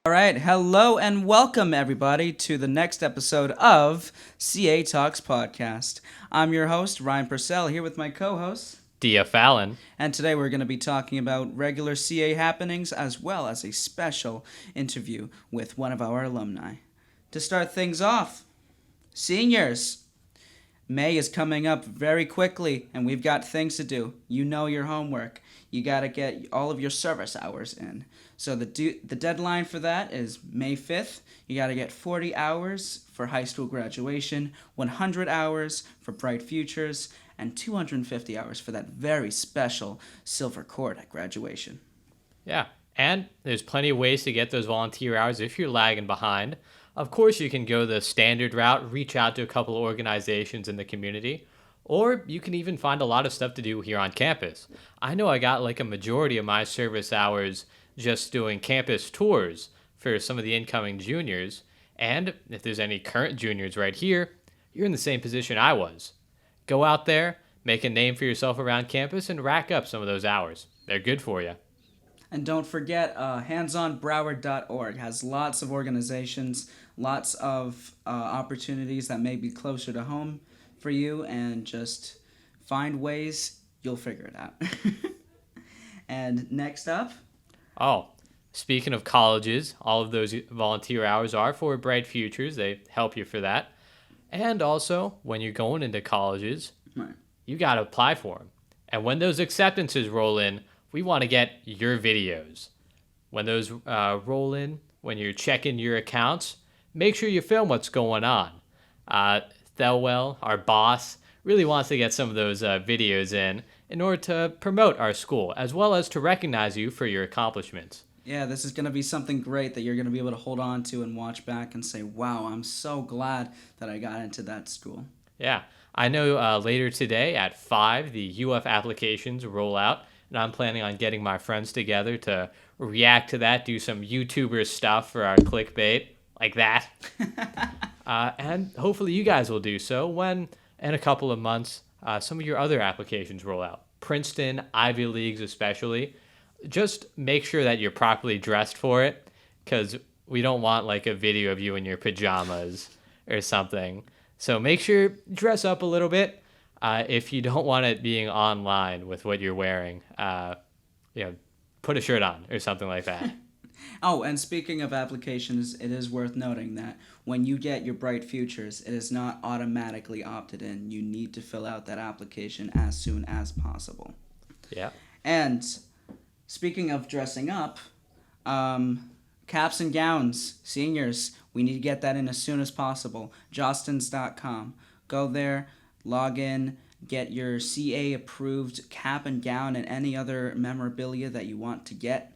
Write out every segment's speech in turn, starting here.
All right, hello and welcome everybody to the next episode of CA Talks Podcast. I'm your host, Ryan Purcell, here with my co-host, Dia Fallon. And today we're going to be talking about regular CA happenings as well as a special interview with one of our alumni. To start things off, seniors, May is coming up very quickly and we've got things to do. You know your homework. You got to get all of your service hours in. So the deadline for that is May 5th. You got to get 40 hours for high school graduation, 100 hours for Bright Futures, and 250 hours for that very special silver cord at graduation. Yeah, and there's plenty of ways to get those volunteer hours if you're lagging behind. Of course, you can go the standard route, reach out to a couple of organizations in the community, or you can even find a lot of stuff to do here on campus. I know I got like a majority of my service hours just doing campus tours for some of the incoming juniors, and if there's any current juniors right here, you're in the same position I was. Go out there, make a name for yourself around campus, and rack up some of those hours. They're good for you. And don't forget, handsonbroward.org has lots of organizations, lots of opportunities that may be closer to home for you, and just find ways, you'll figure it out. And next up? Oh, speaking of colleges, all of those volunteer hours are for Bright Futures. They help you for that. And also, when you're going into colleges, you got to apply for them. And when those acceptances roll in, we want to get your videos. When those roll in, when you're checking your accounts, make sure you film what's going on. Thelwell, our boss, really wants to get some of those videos in order to promote our school, as well as to recognize you for your accomplishments. Yeah, this is going to be something great that you're going to be able to hold on to and watch back and say, wow, I'm so glad that I got into that school. Yeah, I know later today at 5, the UF applications roll out, and I'm planning on getting my friends together to react to that, do some YouTuber stuff for our clickbait, like that. And hopefully you guys will do so when, in a couple of months, some of your other applications roll out. Princeton, Ivy Leagues especially. Just make sure that you're properly dressed for it, because we don't want like a video of you in your pajamas or something. So make sure dress up a little bit. If you don't want it being online with what you're wearing, put a shirt on or something like that. Oh, and speaking of applications, it is worth noting that when you get your Bright Futures, it is not automatically opted in. You need to fill out that application as soon as possible. Yeah. And speaking of dressing up, caps and gowns, seniors, we need to get that in as soon as possible. Jostens.com. Go there, log in, get your CA-approved cap and gown and any other memorabilia that you want to get,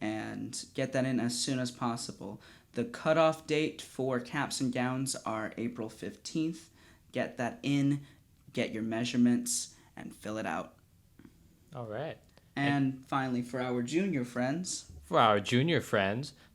and get that in as soon as possible. The cutoff date for caps and gowns are April 15th. Get that in, get your measurements, and fill it out. All right. And finally, for our junior friends,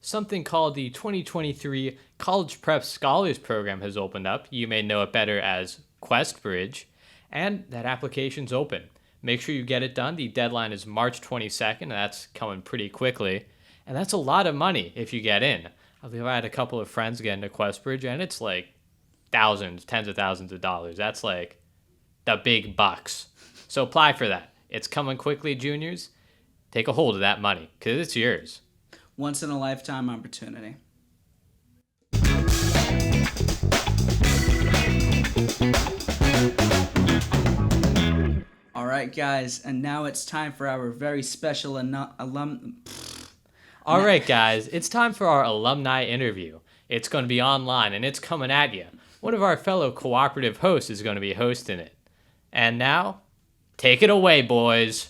something called the 2023 College Prep Scholars Program has opened up. You may know it better as QuestBridge, and that application's open. Make sure you get it done. The deadline is March 22nd, and that's coming pretty quickly. And that's a lot of money if you get in. I believe I had a couple of friends get into QuestBridge, and it's like thousands, tens of thousands of dollars. That's like the big bucks. So apply for that. It's coming quickly, juniors. Take a hold of that money, because it's yours. Once in a lifetime opportunity. All right, guys, and now it's time for our very special All right, guys, it's time for our alumni interview. It's going to be online, and it's coming at you. One of our fellow cooperative hosts is going to be hosting it. And now, take it away, boys.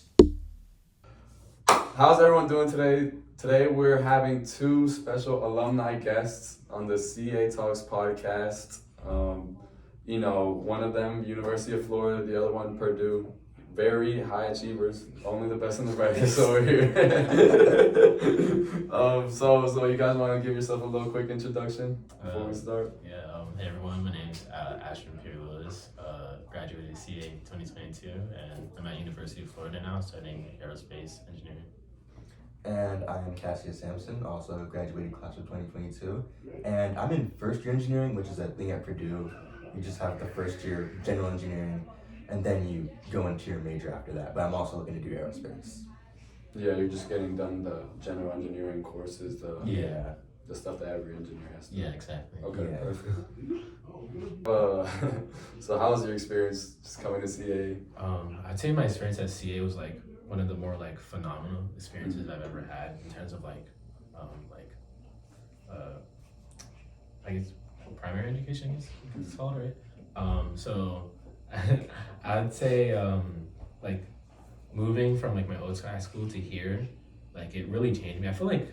How's everyone doing today? Today we're having two special alumni guests on the CA Talks podcast. One of them, University of Florida, the other one, Purdue. Very high achievers, only the best in the brackets over here. So you guys want to give yourself a little quick introduction before we start? Hey everyone, my name's Ashton and graduated CA 2022, and I'm at University of Florida now, studying aerospace engineering. And I am Cassius Sampson, also graduating class of 2022. And I'm in first year engineering, which is a thing at Purdue. You just have the first year general engineering, and then you go into your major after that. But I'm also looking to do aerospace. Yeah, you're just getting done the general engineering courses, Yeah. the stuff that every engineer has to do. Yeah, exactly. Okay, Yeah. perfect. So how was your experience just coming to CA? I'd say my experience at CA was like one of the more like phenomenal experiences I've ever had in terms of I guess primary education, I guess it's called, right? So I'd say like moving from like my old high school to here, like it really changed me. I feel like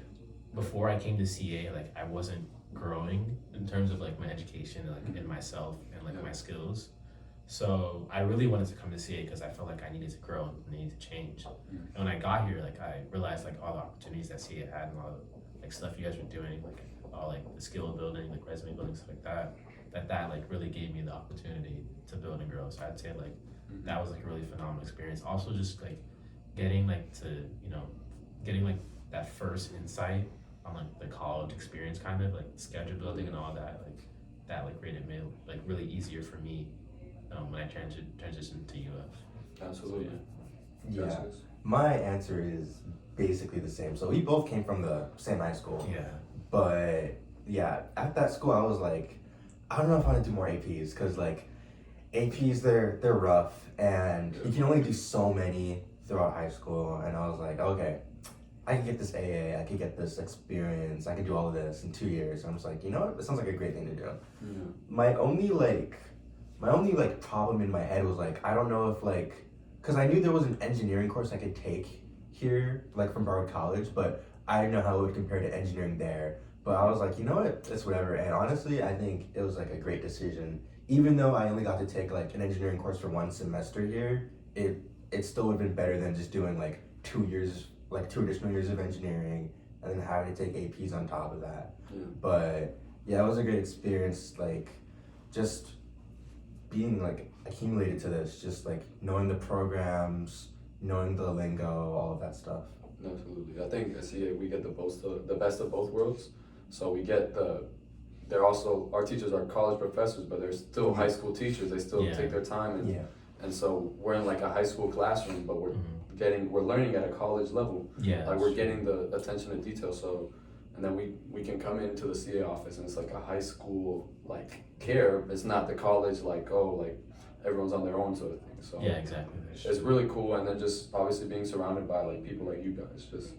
before I came to CA, like I wasn't growing in terms of like my education, like in myself and like my skills. So I really wanted to come to CA because I felt like I needed to grow and needed to change. And when I got here, like I realized like all the opportunities that CA had and all the like stuff you guys were doing, like all like the skill building, like resume building, stuff like that like really gave me the opportunity to build and grow. So I'd say like that was like a really phenomenal experience. Also just like getting like that first insight on like the college experience, kind of like schedule building and all that, like that like made it like really easier for me when I transitioned to UF. Absolutely. Yeah. Cassius? My answer is basically the same. So we both came from the same high school. Yeah. But yeah, at that school I was like, I don't know if I want to do more APs because like APs they're rough and you can only do so many throughout high school. And I was like, okay, I can get this AA, I can get this experience, I can do all of this in 2 years. And I'm just like, you know what? It sounds like a great thing to do. Yeah. My only problem in my head was like, I don't know if like, because I knew there was an engineering course I could take here, like from Broward College, but I didn't know how it would compare to engineering there. But I was like, you know what, it's whatever. And honestly, I think it was like a great decision. Even though I only got to take like an engineering course for 1 semester here, it still would have been better than just doing like 2 years, like 2 additional years of engineering and then having to take APs on top of that. Yeah. But yeah, it was a great experience, like just being like accumulated to this, just like knowing the programs, knowing the lingo, all of that stuff. Absolutely. I think at CA we get the best of both worlds. So we get they're also, our teachers are college professors, but they're still high school teachers. They still take their time and so we're in like a high school classroom, but we're learning at a college level. Yeah. Like we're getting the attention to detail. So, and then we can come into the CA office and it's like a high school like care. It's not the college like, oh, like everyone's on their own sort of thing. So Yeah, exactly. it's really cool. And then just obviously being surrounded by like people like you guys, just,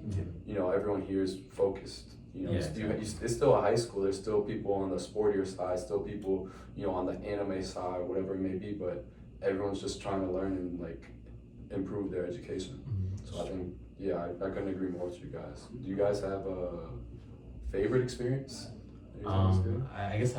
you know, everyone here is focused. You know, it's still a high school. There's still people on the sportier side, still people, you know, on the anime side, whatever it may be, but everyone's just trying to learn and like improve their education. So I think, I couldn't agree more with you guys. Do you guys have a favorite experience? I guess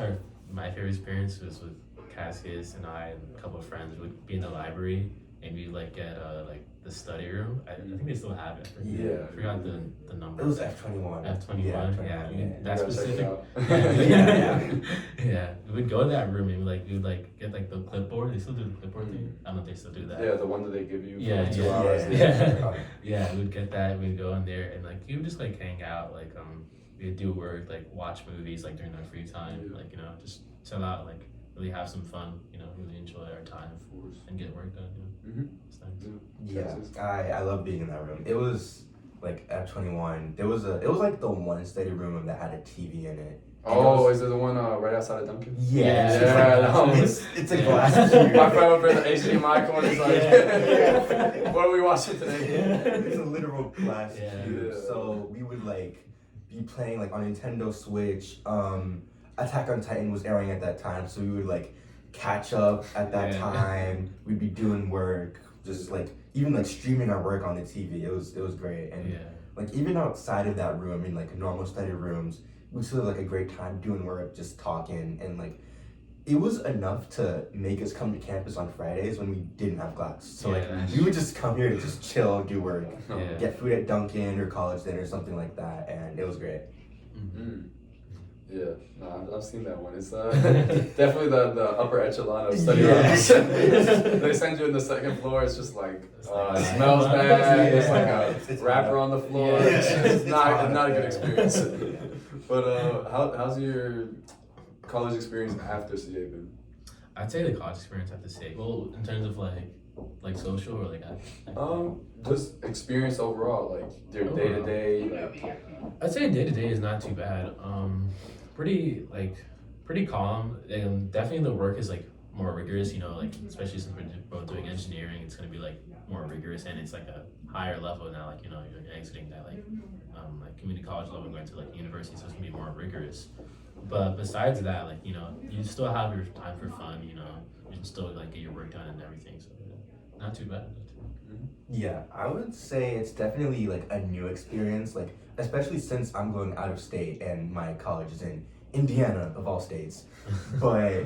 my favorite experience was with Cassius and I and a couple of friends would be in the library and we'd like get like the study room. I think they still have it. I forgot the number. It was F21. F21. Yeah. That specific. Yeah. We would go to that room and we would like get like the clipboard. They still do the clipboard thing. I don't know if they still do that. Yeah, the one that they give you Yeah, for 2 hours. Yeah, we'd get that. We'd go in there and like you would just like hang out. Like we'd do work, like watch movies like during our free time. Like, you know, just chill out, like really have some fun, you know, really enjoy our time and get work done. You know? It's nice. I love being in that room. It was like F21. It was like the one study room that had a TV in it. Oh, is it the one right outside of Duncan? It's a glass. My friend over in the HDMI corner is like, what are we watching today? It's a literal glass cube. So we would like be playing like on Nintendo Switch. Attack on Titan was airing at that time, so we would like catch up at that time. We'd be doing work, just like even like streaming our work on the TV. It was great. And like even outside of that room, in like normal study rooms, we still had like a great time doing work, just talking, and like it was enough to make us come to campus on Fridays when we didn't have class. So like we would just come here to just chill, do work, get food at Dunkin' or college dinner or something like that, and it was great. Yeah, no, I've seen that one. It's definitely the upper echelon of study halls. They send you in the second floor. It's just like it smells bad. There's like a wrapper on the floor. Yeah. It's not a good experience. But how's your college experience after CA been? I'd say the college experience I have to say. Well, in terms of like social or like Just experience overall, like your day to day. I'd say day to day is not too bad. Pretty calm. And definitely the work is like more rigorous. You know, like especially since we're both doing engineering, it's gonna be like more rigorous and it's like a higher level now. Like you're exiting that like community college level, going to like university, so it's gonna be more rigorous. But besides that, like you still have your time for fun. You can still like get your work done and everything. So not too bad. Yeah, I would say it's definitely like a new experience, like especially since I'm going out of state and my college is in Indiana of all states. But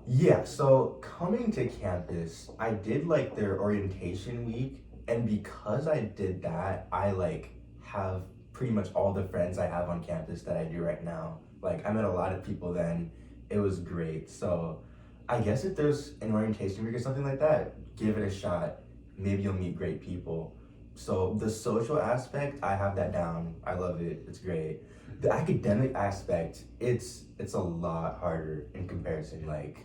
yeah, so coming to campus, I did like their orientation week, and because I did that, I like have pretty much all the friends I have on campus that I do right now. Like I met a lot of people then. It was great. So I guess if there's an orientation week or something like that, give it a shot. Maybe you'll meet great people. So the social aspect, I have that down. I love it. It's great. The academic aspect, it's a lot harder in comparison. Like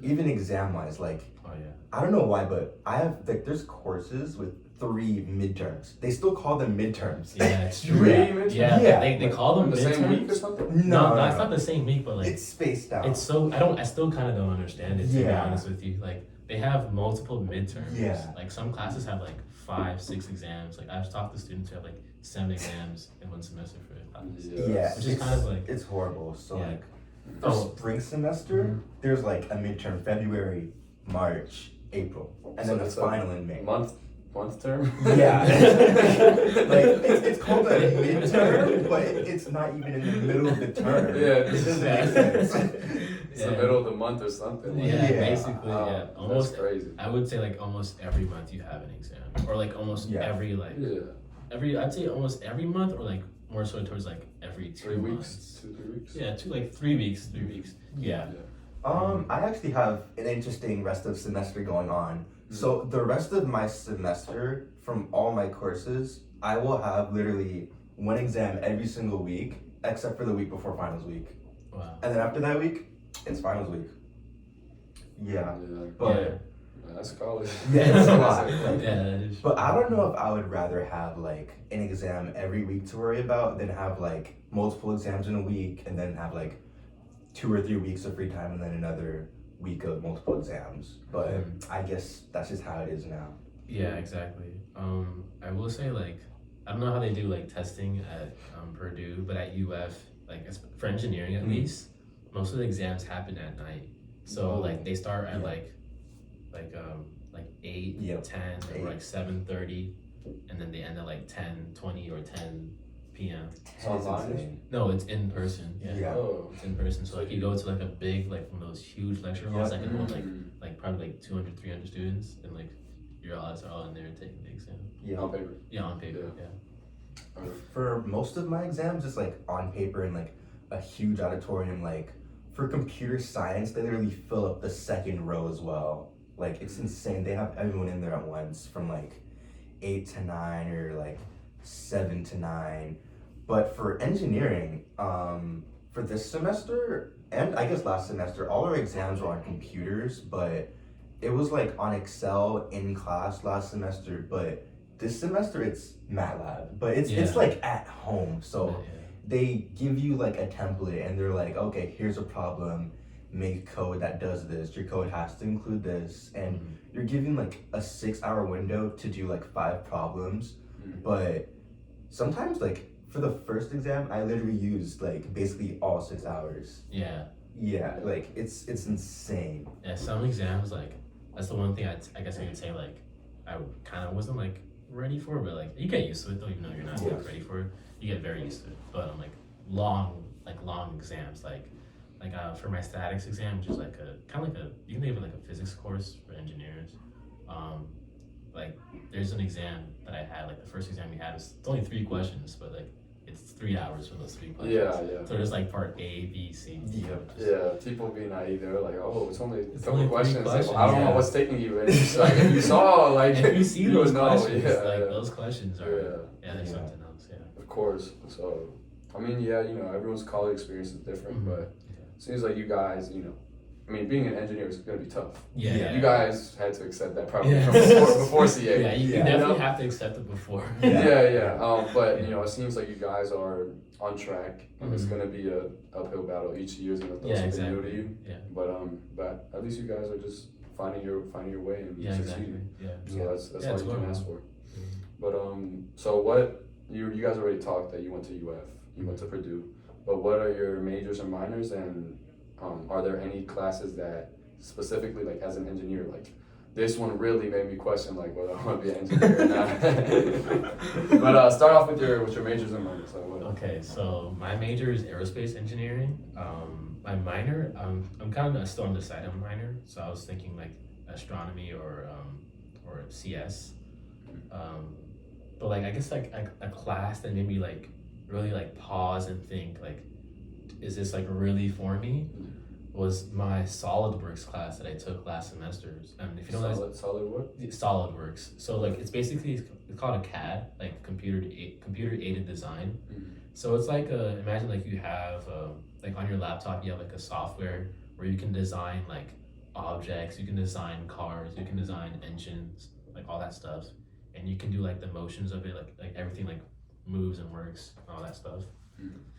even exam wise, like Oh yeah. I don't know why, but I have like there's courses with 3 midterms. They still call them midterms. Yeah, it's true. Three Yeah, midterms? yeah. They call them the same week or midterms. something? No, it's not the same week, but like It's spaced out. it's so I still kind of don't understand it, to be Yeah. honest with you. Like they have multiple midterms. Yeah. Like some classes have like 5, 6 exams. Like I've talked to students who have like 7 exams in one semester for a class. Yeah, Which is kind of like it's horrible. So Yeah. like for spring semester, there's like a midterm February, March, April, and then the it's a final in May. month term. Yeah, like it's called a midterm, but it's not even in the middle of the term. Yeah, it doesn't make sense. It's the middle of the month or something. yeah, Yeah. basically yeah. Almost That's crazy. I would say like almost every month you have an exam, or like almost Yeah. every I'd say almost every month, or like more so towards like every 2 3 weeks, months. 2-3 weeks. Yeah, 3 weeks. 3 weeks. Yeah. I actually have an interesting rest of semester going on. So the rest of my semester, from all my courses, I will have literally 1 exam every single week, except for the week before finals week. Wow. And then after that week, it's finals week. Yeah, but That's college. yeah, it's a lot. Like, Yeah, that is. but I don't know if I would rather have like an exam every week to worry about than have like multiple exams in a week and then have like 2 or 3 weeks of free time and then another week of multiple exams. But I guess that's just how it is now. Yeah, exactly. I will say like I don't know how they do like testing at Purdue, but at UF, like for engineering at least, most of the exams happen at night. So like they start at like 8, Yep. 10, or like 7:30, and then they end at like 10:20 or 10 p.m. It's online? No, it's in person. Yeah. Yeah. Oh. It's in person. So like you go to like a big like one of those huge lecture halls that can hold like probably like 200, 300 students, and like your odds are all in there taking the exam. Yeah. On paper. Yeah, on paper. Yeah. For most of my exams, it's like on paper in like a huge auditorium. Like for computer science, they literally fill up the second row as well. Like it's insane. They have everyone in there at once from like 8 to 9 or like 7 to 9. But for engineering, for this semester and I guess last semester, all our exams were on computers, but it was like on Excel in class last semester. But this semester it's MATLAB, but it's like at home. So they give you like a template and they're like, okay, here's a problem. Make code that does this. Your code has to include this, and you're given like a 6-hour window to do like 5 problems. But sometimes like for the first exam, I literally used like basically all 6 hours. Yeah. Yeah, like it's insane. Yeah, some exams like that's the one thing I guess I could say like I kind of wasn't like ready for, but like you get used to it though, even though you're not like ready for it. You get very used to it. But on like long exams, like for my statics exam, which is like a kind of like a you can think of it like a physics course for engineers. Like there's an exam that I had, like the first exam we had was it's only 3 questions, but like it's 3 hours for those 3 questions. Yeah. So there's like part A, B, C, D. Yeah, people be naive. They're like, oh, it's only a couple only questions. 3 questions. Like, I don't know what's taking you. And it's like, if you saw, like, if you see you those would know. questions, Yeah. those questions are, there's something else, Of course. So, I mean, everyone's college experience is different, but it seems like you guys, I mean, being an engineer is going to be tough. You guys had to accept that probably from before CA. Yeah, you definitely have to accept it before. But, it seems like you guys are on track. It's going to be a uphill battle each year. Is going to throw something new to you. Yeah. But at least you guys are just finding your way and succeeding. Exactly. So that's all you can ask for. But so what you guys already talked that you went to UF, you went to Purdue. But what are your majors and minors, and are there any classes that specifically, like as an engineer, like this one really made me question like whether I want to be an engineer or not? But start off with your majors and minors. Like what? Okay, so my major is aerospace engineering. My minor, I'm kind of still undecided on minor, so I was thinking like astronomy or CS. But like I guess like a class that made me like really like pause and think like, is this like really for me? Was my SolidWorks class that I took last semester. And if you don't know, solid what? SolidWorks. So like it's called a CAD, like computer aided design. So it's like imagine like you have like on your laptop you have like a software where you can design like objects, you can design cars, you can design engines, like all that stuff, and you can do like the motions of it, like everything like moves and works, and all that stuff.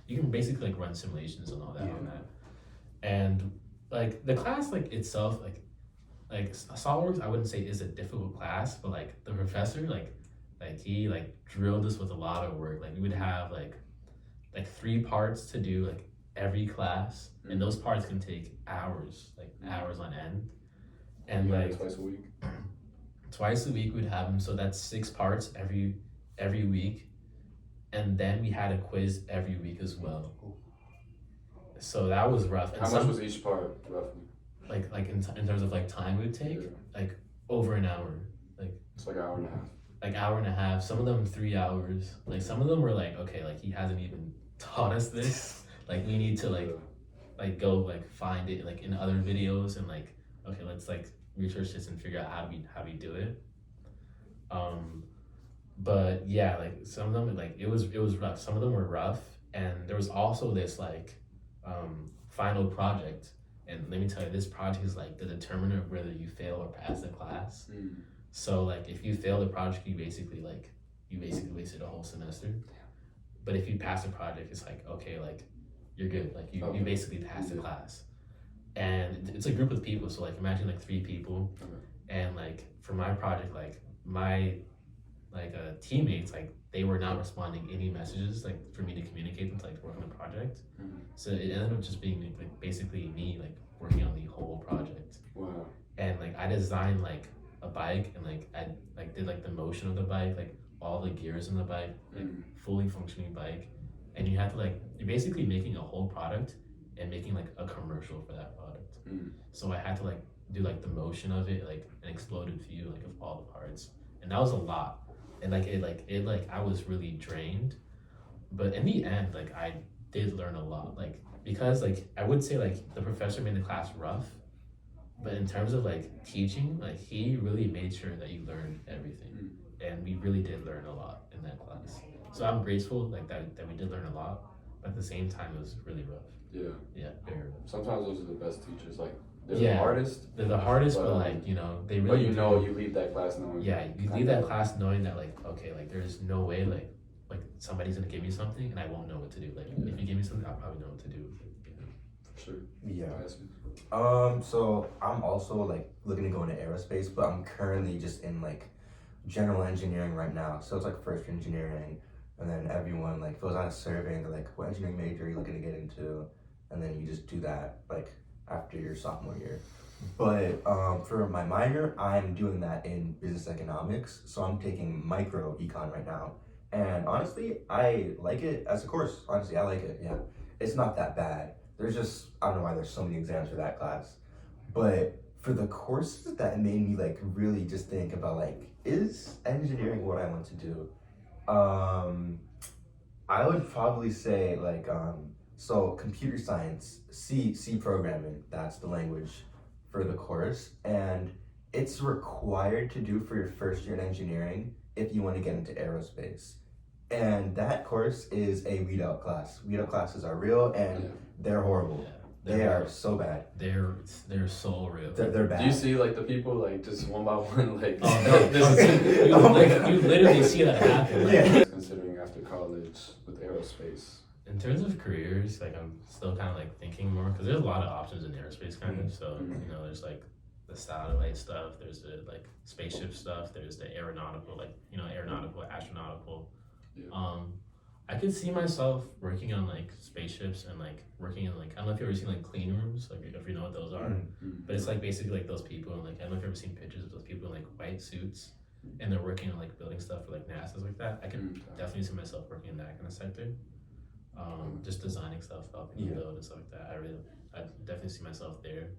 You can basically like run simulations and all that on that. And like the class like itself, like SolidWorks, I wouldn't say is a difficult class, but like the professor like he like drilled us with a lot of work. Like we would have like 3 parts to do like every class, and those parts can take hours, like hours on end. And like twice a week. Twice a week we'd have them, so that's 6 parts every week, and then we had a quiz every week as well. So that was rough. And how much was each part roughly? Like in terms of like time it would take, like over an hour. Like it's like an hour and a half. Like hour and a half. Some of them 3 hours. Like some of them were like, okay, like he hasn't even taught us this. Like we need to like go like find it like in other videos and like okay, let's like research this and figure out how we do it. But yeah, like some of them like it was rough. Some of them were rough, and there was also this like final project, and let me tell you, this project is like the determiner of whether you fail or pass the class. So like if you fail the project, you basically wasted a whole semester. But if you pass the project, it's like okay, like you're good, like you basically passed the class. And it's a group of people, so like imagine like 3 people, and like for my project, like my teammates, like they were not responding any messages like for me to communicate them to like work on the project. So it ended up just being like basically me like working on the whole project. Wow. And like I designed like a bike, and like I like did like the motion of the bike, like all the gears in the bike, like fully functioning bike. And you have to like, you're basically making a whole product and making like a commercial for that product. So I had to like do like the motion of it, like an exploded view like of all the parts, and that was a lot. And like I was really drained, but in the end like I did learn a lot, like because like I would say like the professor made the class rough, but in terms of like teaching, like he really made sure that you learned everything, and we really did learn a lot in that class. So I'm grateful like that we did learn a lot, but at the same time it was really rough. Yeah, very rough. Sometimes those are the best teachers. Like they're the hardest, but like they really. But you leave that class knowing. Yeah, you leave that class knowing that like okay, like there's no way like somebody's gonna give me something and I won't know what to do. Like if you give me something, I'll probably know what to do. For sure. Yeah. So I'm also like looking to go into aerospace, but I'm currently just in like general engineering right now. So it's like first year engineering, and then everyone like fills out a survey and they're like, what engineering major are you looking to get into? And then you just do that like after your sophomore year. But for my minor, I'm doing that in business economics. So I'm taking micro econ right now. And honestly, I like it as a course. Honestly, I like it, yeah. It's not that bad. There's just, I don't know why there's so many exams for that class. But for the courses, that made me like really just think about like, is engineering what I want to do? I would probably say like so computer science, C programming, that's the language for the course, and it's required to do for your first year in engineering if you want to get into aerospace. And that course is a weed out class. Weed out classes are real and they're horrible. Yeah. They are so bad. They're so real. They're bad. Do you see like the people like just one by one like? Oh no! You literally see that happen. Like, Yeah. Considering after college with aerospace. in terms of careers, like I'm still kind of like thinking more because there's a lot of options in aerospace kind of. So you know, there's like the satellite stuff. There's the like spaceship stuff. There's the aeronautical, like you know, aeronautical, astronautical. Yeah. I could see myself working on like spaceships and like working in like I don't know if you've ever seen like clean rooms, like if you know what those are. But it's like basically like those people and like I don't know if you've ever seen pictures of those people in like white suits and they're working on like building stuff for like NASA like that. I can definitely see myself working in that kind of sector. Just designing stuff, helping build and stuff like that. I definitely see myself there.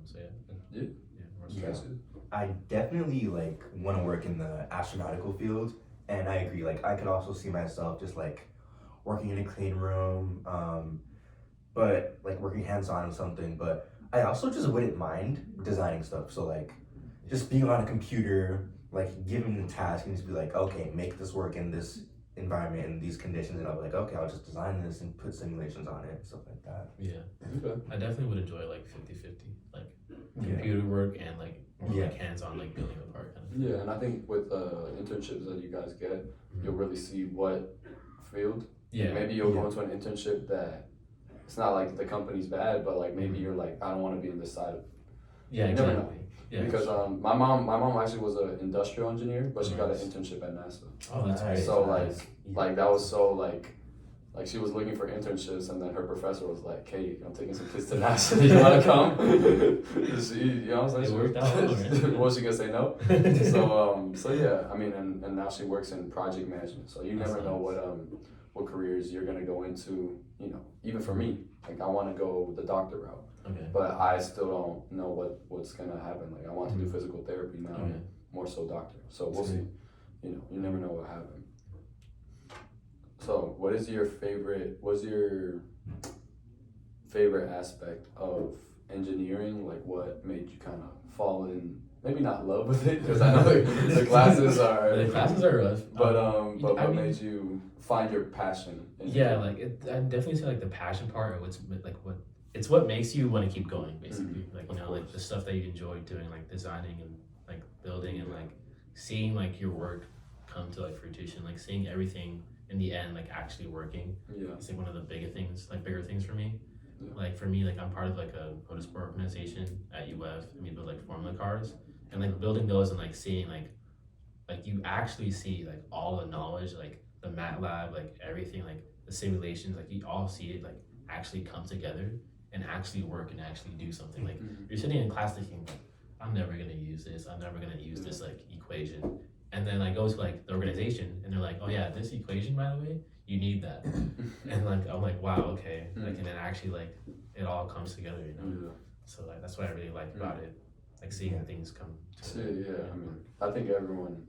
So more so. I definitely like want to work in the astronautical field, and I agree. Like I could also see myself just like working in a clean room, but like working hands on something. But I also just wouldn't mind designing stuff. So like just being on a computer, like given a task and just be like, okay, make this work in this environment in these conditions, and I'll be like, okay, I'll just design this and put simulations on it, stuff like that. Yeah. Okay. I definitely would enjoy like 50-50, like computer work and like more like hands-on like building a part kind of. Yeah, and I think with internships that you guys get, you'll really see what field. Yeah. Maybe you'll go into an internship that it's not like the company's bad, but like maybe you're like, I don't want to be in this side of. Yeah, You never exactly. know. Yeah. Because my mom actually was an industrial engineer, but she got an internship at NASA. Oh, that's Nice. great. So like that was so like she was looking for internships, and then her professor was like, "Hey, I'm taking some kids to NASA. Do you want to come?" You know what I'm saying? It worked out well, right? Was she gonna say no? So yeah, I mean, and now she works in project management. So you never know what careers you're gonna go into. You know, even for me, like I want to go the doctor route. Okay. But I still don't know what's gonna happen. Like I want to do physical therapy now, more so doctor. So we'll see. You know, you never know what happens. So, what's your favorite aspect of engineering? Like, what made you kind of fall in? Maybe not love with it, because I know the classes are. The classes are rough. But what made you find your passion? I definitely say like the passion part, or it's what makes you want to keep going, basically. Like like the stuff that you enjoy doing, like designing and like building and like seeing like your work come to like fruition, like seeing everything in the end like actually working. Yeah. It's like one of the bigger things for me. Yeah. Like for me, like I'm part of like a motorsport organization at UF, and we build like Formula cars, and like building those and like seeing like you actually see like all the knowledge, like the MATLAB, like everything, like the simulations, like you all see it like actually come together and actually work and actually do something. Like you're sitting in class thinking like, I'm never gonna use this, I'm never gonna use this like equation. And then I go to like the organization and they're like, oh yeah, this equation, by the way, you need that. And like I'm like, wow, okay. Like and then actually like it all comes together, you know. Yeah. So like that's what I really like about it. Like seeing things come together. Yeah, I mean, I think everyone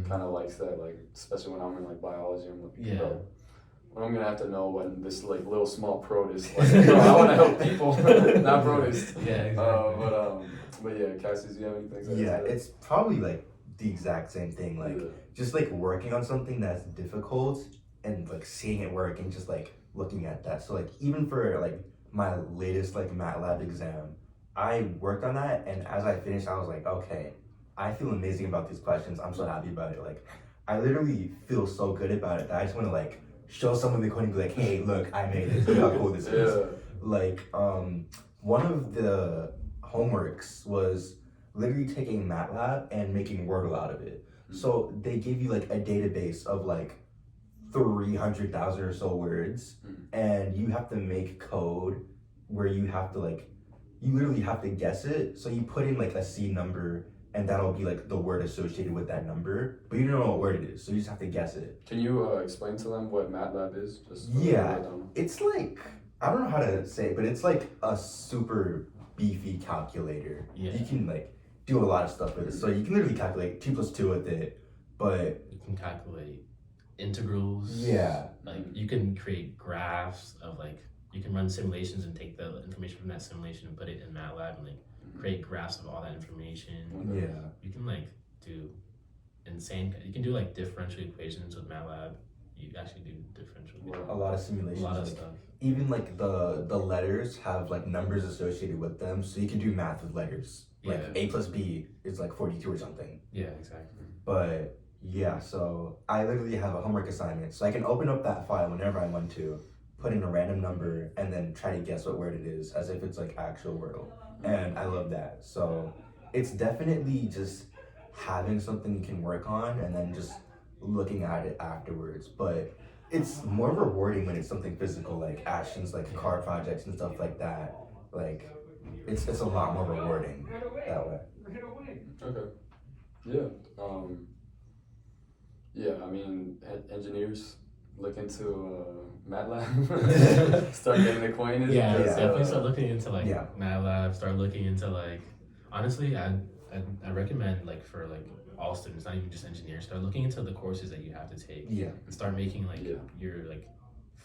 kind of likes that, like especially when I'm in like biology, I'm like, bro, I'm gonna have to know when this like little small protist, like, bro, I want to help people, not protist. Yeah, exactly. But yeah, Cassius, do you have anything to say? Yeah, it's probably like the exact same thing. Like just like working on something that's difficult and like seeing it work and just like looking at that. So like even for like my latest like MATLAB exam, I worked on that, and as I finished, I was like, okay, I feel amazing about these questions. I'm so happy about it. Like I literally feel so good about it that I just want to like show someone the code and be like, hey, look, I made this. Look how cool this is. Like one of the homeworks was literally taking MATLAB and making Wordle out of it. So they give you like a database of like 300,000 or so words, and you have to make code where you have to like, you literally have to guess it. So you put in like a C number, and that'll be like the word associated with that number, but you don't know what word it is, so you just have to guess it. Can you explain to them what MATLAB is? It's like, I don't know how to say it, but it's like a super beefy calculator. Yeah. You can like do a lot of stuff with it. So you can literally calculate 2 + 2 with it, but you can calculate integrals. Yeah. Like you can create graphs of like you can run simulations and take the information from that simulation and put it in MATLAB and like create graphs of all that information. Yeah. You can like do insane. You can do like differential equations with MATLAb. You actually do differential. A lot of A simulations. lot of like, stuff. Even like the letters have like numbers associated with them, so you can do math with letters. Like Yeah. A plus B is like 42 or something. Yeah, exactly. But yeah, so I literally have a homework assignment, so I can open up that file whenever I want to, put in a random number, and then try to guess what word it is, as if it's like actual word. And I love that. So it's definitely just having something you can work on, and then just looking at it afterwards. But it's more rewarding when it's something physical, like Ashton's, like car projects and stuff like that. Like it's a lot more rewarding that way. Okay. Yeah. Yeah. I mean, engineers look into MATLAB, start getting acquainted. Yeah, Yeah. definitely start looking into like Yeah. MATLAB. Start looking into like honestly, I recommend like for like all students, not even just engineers, start looking into the courses that you have to take Yeah. and start making like Yeah. your like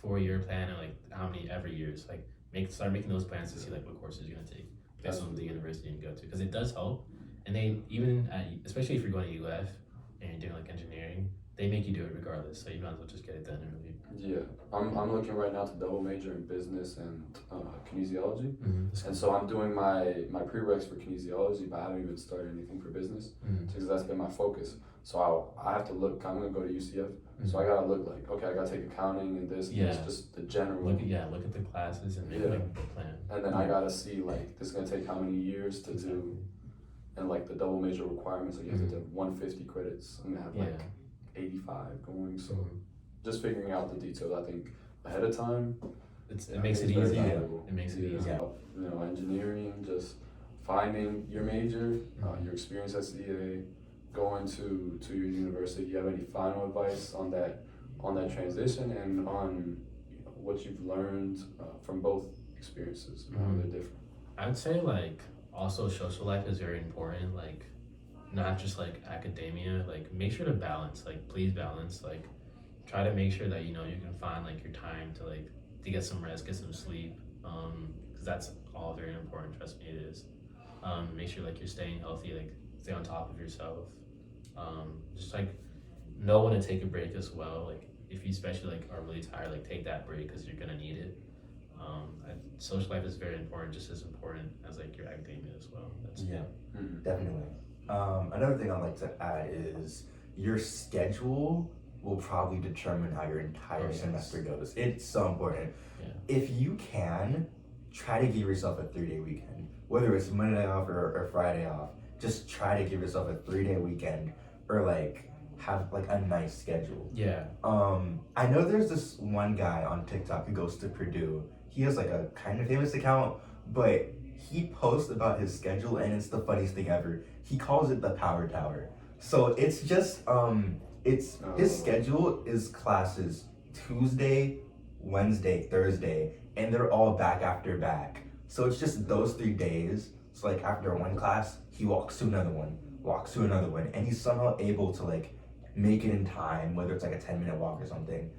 4-year plan and like how many every years like start making those plans to see like what courses you're gonna take based on the university you go to, because it does help. And they even especially if you're going to UF and you're doing like engineering, they make you do it regardless, so you might as well just get it done early. Yeah. I'm looking right now to double major in business and kinesiology. Mm-hmm. And so I'm doing my prereqs for kinesiology, but I haven't even started anything for business because that's been my focus. So I have to look. I'm gonna go to UCF, so I gotta look like, okay, I gotta take accounting and this, and this, just the general. Look at the classes and make like a plan. And then I gotta see like this is gonna take how many years to do, and like the double major requirements. Like you have to do 150 credits. I'm gonna have like 85 going. So just figuring out the details, I think ahead of time. It makes it very easy. valuable. It makes it easy. Yeah. You know, engineering, just finding your major, your experience at CA, going to your university. Do you have any final advice on that transition and on what you've learned from both experiences and how they're different? I would say like also social life is very important. Like not just like academia. Like make sure to balance. Like please balance. Like try to make sure that you can find like your time to like to get some rest, get some sleep. Because that's all very important. Trust me, it is. Make sure like you're staying healthy. Like stay on top of yourself. Just like know when to take a break as well. Like if you especially like are really tired, like take that break because you're gonna need it. Social life is very important, just as important as like your academia as well. Definitely. Another thing I'd like to add is your schedule will probably determine how your entire semester goes. It's so important. Yeah. If you can, try to give yourself a 3-day weekend. Whether it's Monday off or Friday off, just try to give yourself a 3-day weekend or like have like a nice schedule. Yeah. I know there's this one guy on TikTok who goes to Purdue. He has like a kind of famous account, but he posts about his schedule and it's the funniest thing ever. He calls it the Power Tower. So it's just his schedule is classes Tuesday, Wednesday, Thursday, and they're all back after back. So it's just those 3 days. So like after one class, he walks to another one, and he's somehow able to like make it in time, whether it's like a 10-minute walk or something.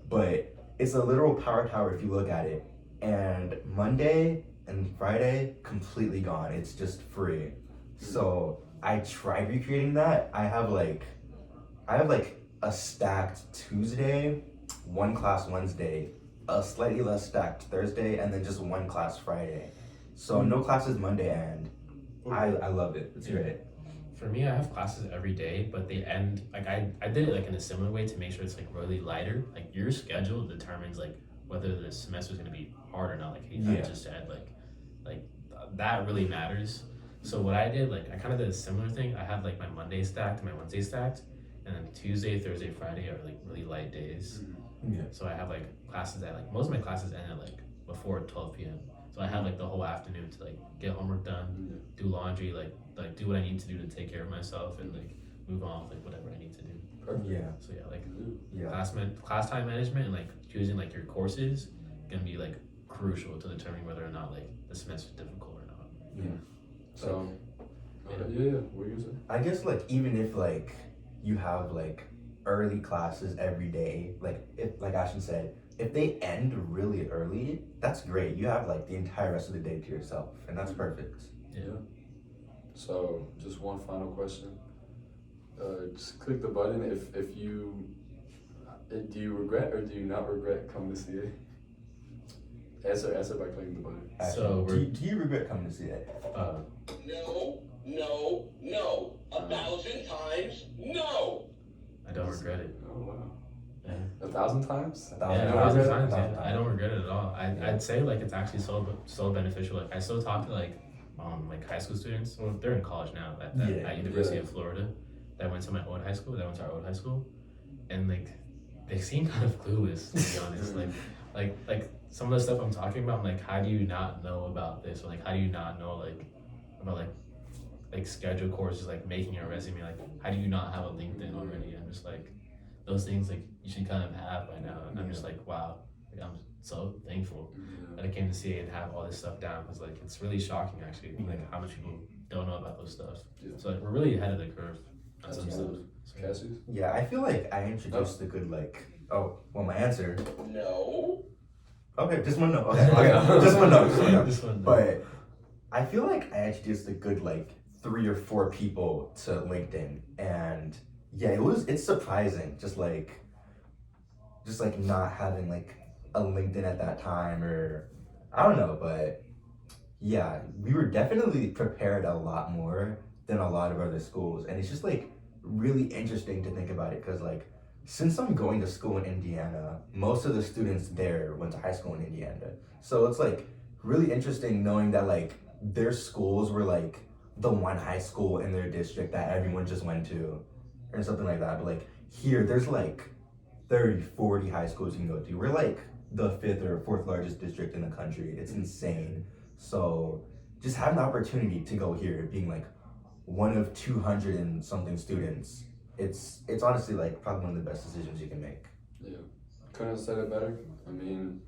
But it's a literal power tower if you look at it. And Monday and Friday, completely gone. It's just free. So I tried recreating that. I have like a stacked Tuesday, one class Wednesday, a slightly less stacked Thursday, and then just one class Friday. So no classes Monday, and I love it. It's great. For me, I have classes every day, but they end like I did it like in a similar way to make sure it's like really lighter. Like your schedule determines like whether the semester is gonna be hard or not. Like I just said, like that really matters. So what I did, like I kind of did a similar thing. I have like my Monday stacked, my Wednesday stacked, and then Tuesday, Thursday, Friday are like really light days. Yeah. So I have like classes that like most of my classes end at like before 12 p.m. So I have like the whole afternoon to like get homework done, do laundry, like do what I need to do to take care of myself and like move on with like whatever I need to do. Perfect. Yeah. So yeah, like Yeah. class time management and like choosing like your courses can be like crucial to determining whether or not like the semester is difficult or not. Yeah. What were you gonna say? I guess like even if like you have like early classes every day, like Ashton said, if they end really early, that's great. You have like the entire rest of the day to yourself, and that's perfect. Yeah. So just one final question. Just click the button if you do you regret or do you not regret coming to CA? Answer by clicking the button. Ashton, So do you regret coming to CA? No. 1,000 times no. I don't regret it. Oh wow. Yeah. 1,000 times? 1,000 Yeah, times. 1,000 times. 1,000 Yeah. I don't regret it at all. I'd say like it's actually so beneficial. Like I still talk to like high school students. Well, they're in college now at University of Florida. That went to my old high school. That went to our old high school, and like they seem kind of clueless, to be honest. like some of the stuff I'm talking about. I'm like, how do you not know about this? Or like, how do you not know about scheduled courses, like making a resume? Like, how do you not have a LinkedIn already? I'm just like, those things like you should kind of have by now. And I'm just like, wow, like, I'm so thankful that I came to CA and have all this stuff down, because like it's really shocking actually, like how much people don't know about those stuff. Yeah. So like we're really ahead of the curve on some stuff. So, Cassius? Yeah, I feel like I introduced the good my answer. No. Okay, just one no. Okay, just one no. This one, But I feel like I introduced a good 3 or 4 people to LinkedIn, and yeah, it's surprising just not having a LinkedIn at that time, or I don't know, but yeah, we were definitely prepared a lot more than a lot of other schools, and it's just really interesting to think about it, because since I'm going to school in Indiana, most of the students there went to high school in Indiana. So it's really interesting knowing that their schools were the one high school in their district that everyone just went to or something like that. But here there's 30, 40 high schools you can go to. We're the 5th or 4th largest district in the country. It's insane. So just having the opportunity to go here, being one of 200 and something students, it's honestly probably one of the best decisions you can make. Yeah, couldn't have said it better. I mean,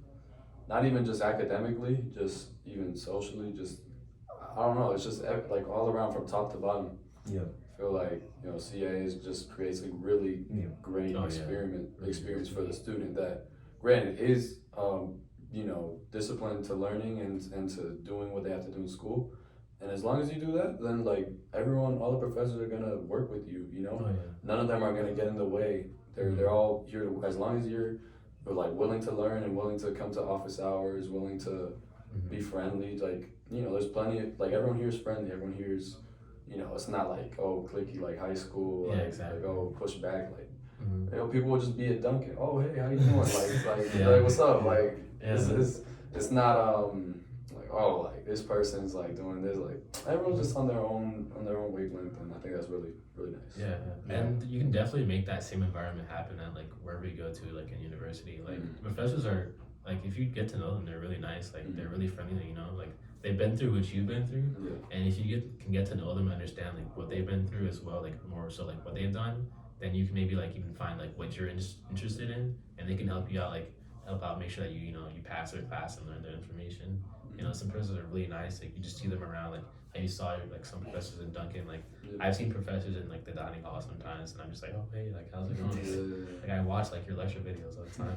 not even just academically, just even socially, just I don't know. It's just all around from top to bottom. Yeah. I feel CA just creates a really great experience for the student that, granted, is disciplined to learning and to doing what they have to do in school. And as long as you do that, then all the professors are gonna work with you. None of them are gonna get in the way. They're all here to, as long as you're willing to learn and willing to come to office hours, willing to be friendly. There's plenty of everyone here is friendly. Everyone here is, it's not cliquey high school. Exactly. Push back. People will just be at Dunkin'. Oh, hey, how you doing? What's up? It's not this person's doing this. Everyone's just on their own wavelength, and I think that's really really nice. Yeah. And you can definitely make that same environment happen at wherever you go to in university. Professors are if you get to know them, they're really nice. They're really friendly. They've been through what you've been through, and if you can get to know them and understand what they've been through as well, more so what they've done, then you can maybe even find what you're interested in, and they can help you out, help out, make sure that you pass their class and learn their information. Some professors are really nice. You just see them around. I saw some professors in Duncan. I've seen professors in the dining hall sometimes, and I'm just oh hey, how's it going? I watch your lecture videos all the time.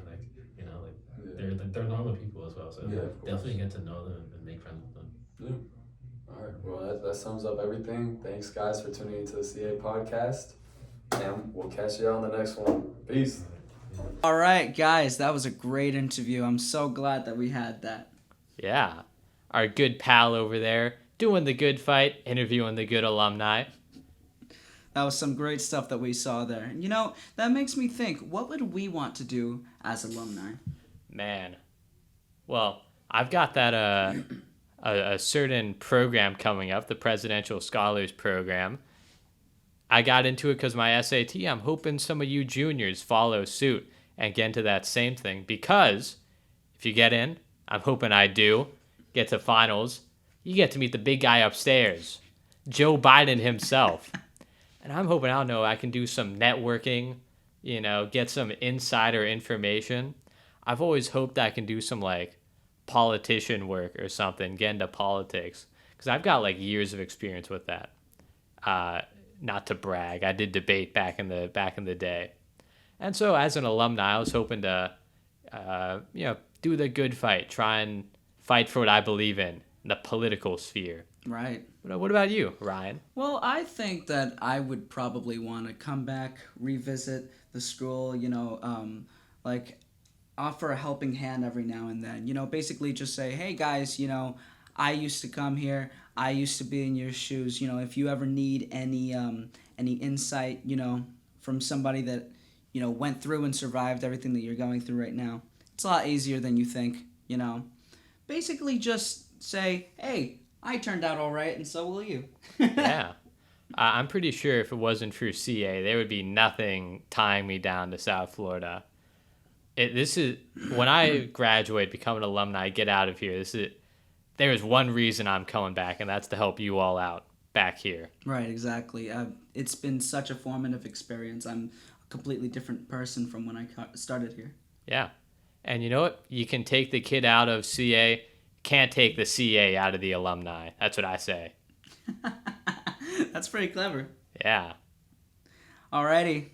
They're normal people as well. So definitely get to know them and make friends with them. Yeah. All right. Well, that sums up everything. Thanks, guys, for tuning into the CA podcast, and we'll catch you on the next one. Peace. All right, guys, that was a great interview. I'm so glad that we had that. Yeah. Our good pal over there, doing the good fight, interviewing the good alumni. That was some great stuff that we saw there. And that makes me think, what would we want to do as alumni? Man. Well, I've got that a certain program coming up, the Presidential Scholars Program. I got into it because my SAT. I'm hoping some of you juniors follow suit and get into that same thing, because if you get in, I'm hoping I do, get to finals, you get to meet the big guy upstairs, Joe Biden himself. And I'm hoping, I can do some networking, get some insider information. I've always hoped I can do some politician work or something, get into politics, because I've got years of experience with that. Not to brag, I did debate back in the day. And so as an alumni, I was hoping to, do the good fight, try and fight for what I believe in the political sphere. Right. But what about you, Ryan? Well, I think that I would probably want to come back, revisit the school, like offer a helping hand every now and then. Basically just say, hey guys, I used to come here. I used to be in your shoes. If you ever need any insight, from somebody that, went through and survived everything that you're going through right now, it's a lot easier than you think, Basically just say, hey, I turned out all right, and so will you. Yeah. I'm pretty sure if it wasn't for CA, there would be nothing tying me down to South Florida. This is when I graduate, become an alumni, get out of here. There is one reason I'm coming back, and that's to help you all out back here. Right, exactly. It's been such a formative experience. I'm a completely different person from when I started here. Yeah. And you know what? You can take the kid out of CA, can't take the CA out of the alumni. That's what I say. That's pretty clever. Yeah. Alrighty.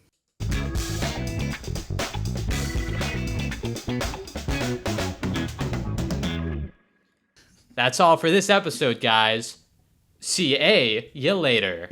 That's all for this episode, guys. CA, you later.